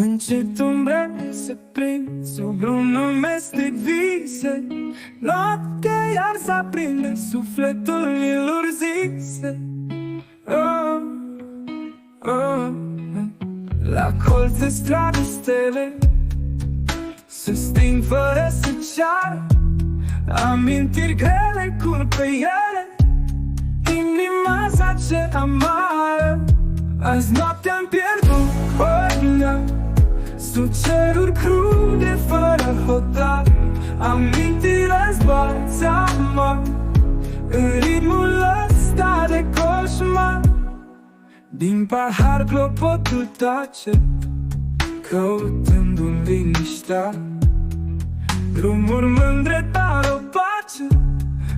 Încet umbrele se prind sub un amestec vise. Noaptea iar s-aprinde, sufletul milor zise. Oh, oh. La colț de stradă stele se sting fără să ceară. Amintiri grele curg pe ele, inima zace amară. Azi noaptea-mi pierdut ordinea sub ceruri crude fără hotar. Amintile zboară țeamă în ritmul ăsta de coșmar. Din pahar clopotul tace, căutându-mi liniștea. Drumuri mândre, dar opace,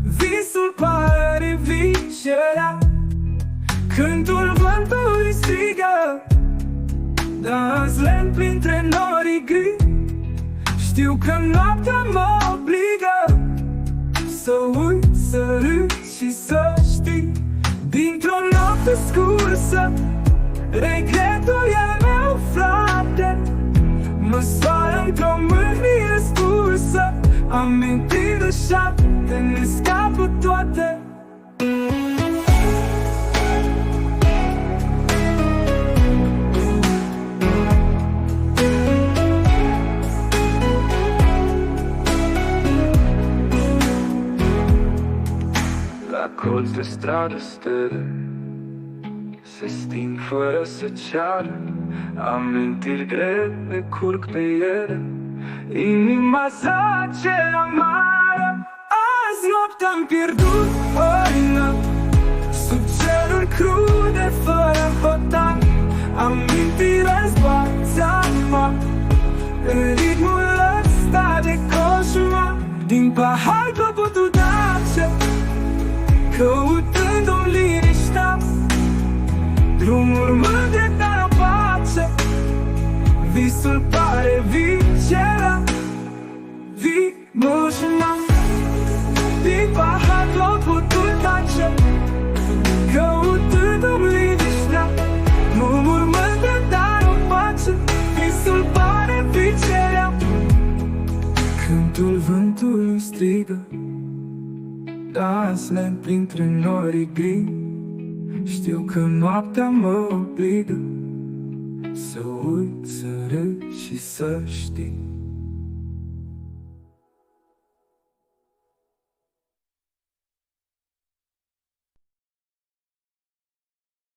visul pare revicerea. Cântul vântului strigă, dar azi lent printre norii gri. Știu că noaptea mă obligă să uit, să râd și să știi. Dintr-o noapte scursă, regretul e meu, frate. Măsoară într-o mâhnie spursă, amintiri de 7 ne scapă toate. La colț de stradă stele se sting fără să ceară. Amintiri grele curg pe ele, inima zace amară. Azi noaptea-mi pierdut ordinea sub ceruri crude fără hotar. Amintire zboară țeamă în ritmul ăsta de coșmar. Din pahar clopotul tace, căutându-mi liniștea. Drumuri mândre, dar opace, visul pare vicerea. Moșina din pahar clopotul tace, căutându-mi liniștea. Drumuri mândre, dar opace, visul pare vicerea. Cântul vântului strigă, dans lent printre norii gri. Știu că noaptea mă obligă să uit, să râd și să știi.